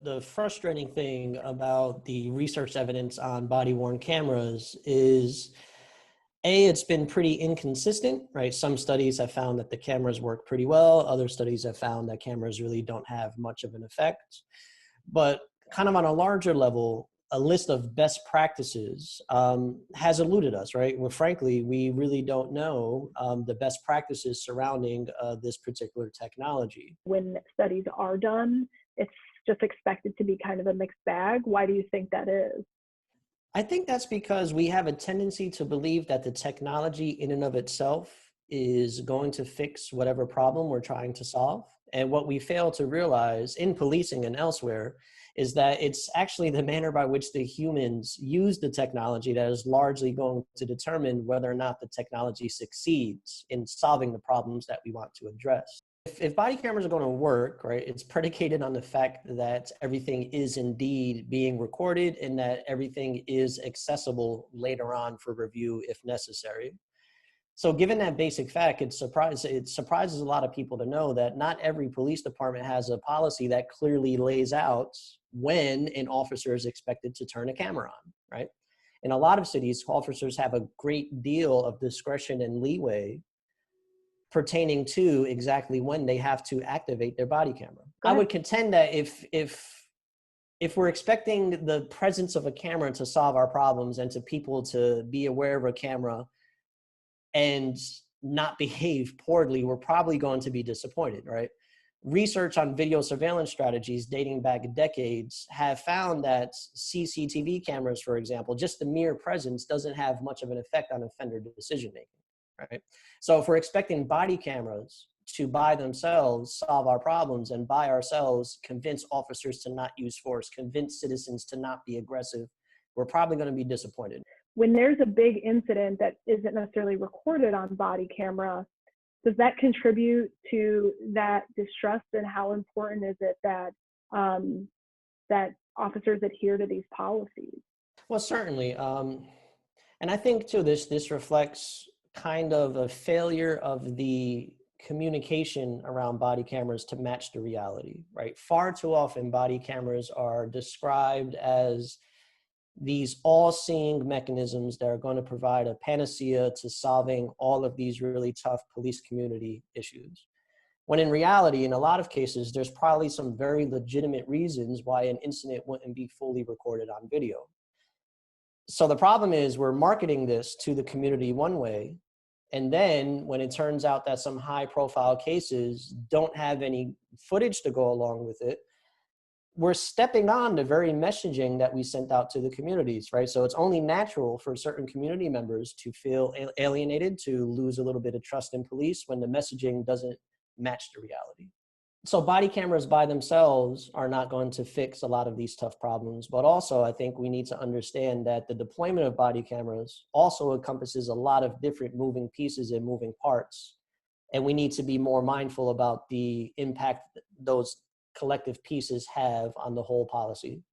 The frustrating thing about the research evidence on body-worn cameras is, A, it's been pretty inconsistent, right? Some studies have found that the cameras work pretty well. Other studies have found that cameras really don't have much of an effect. But kind of on a larger level, a list of best practices has eluded us, right? Well, frankly, we really don't know the best practices surrounding this particular technology. When studies are done, it's just expected to be kind of a mixed bag. Why do you think that is? I think that's because we have a tendency to believe that the technology in and of itself is going to fix whatever problem we're trying to solve. And what we fail to realize in policing and elsewhere is that it's actually the manner by which the humans use the technology that is largely going to determine whether or not the technology succeeds in solving the problems that we want to address. If body cameras are going to work, right, it's predicated on the fact that everything is indeed being recorded and that everything is accessible later on for review if necessary. So given that basic fact, it surprises a lot of people to know that not every police department has a policy that clearly lays out when an officer is expected to turn a camera on, right? In a lot of cities, officers have a great deal of discretion and leeway pertaining to exactly when they have to activate their body camera. I would contend that if we're expecting the presence of a camera to solve our problems and to people to be aware of a camera and not behave poorly, we're probably going to be disappointed, right? Research on video surveillance strategies dating back decades have found that CCTV cameras, for example, just the mere presence doesn't have much of an effect on offender decision-making, right? So if we're expecting body cameras to by themselves solve our problems and by ourselves convince officers to not use force, convince citizens to not be aggressive, we're probably going to be disappointed. When there's a big incident that isn't necessarily recorded on body camera, does that contribute to that distrust, and how important is it that that officers adhere to these policies? Well, certainly. And I think too, this reflects kind of a failure of the communication around body cameras to match the reality, right? Far too often, body cameras are described as these all-seeing mechanisms that are going to provide a panacea to solving all of these really tough police community issues. When in reality, in a lot of cases, there's probably some very legitimate reasons why an incident wouldn't be fully recorded on video. So the problem is we're marketing this to the community one way, and then when it turns out that some high-profile cases don't have any footage to go along with it, we're stepping on the very messaging that we sent out to the communities, right? So it's only natural for certain community members to feel alienated, to lose a little bit of trust in police when the messaging doesn't match the reality. So body cameras by themselves are not going to fix a lot of these tough problems, but also I think we need to understand that the deployment of body cameras also encompasses a lot of different moving pieces and moving parts. And we need to be more mindful about the impact those collective pieces have on the whole policy.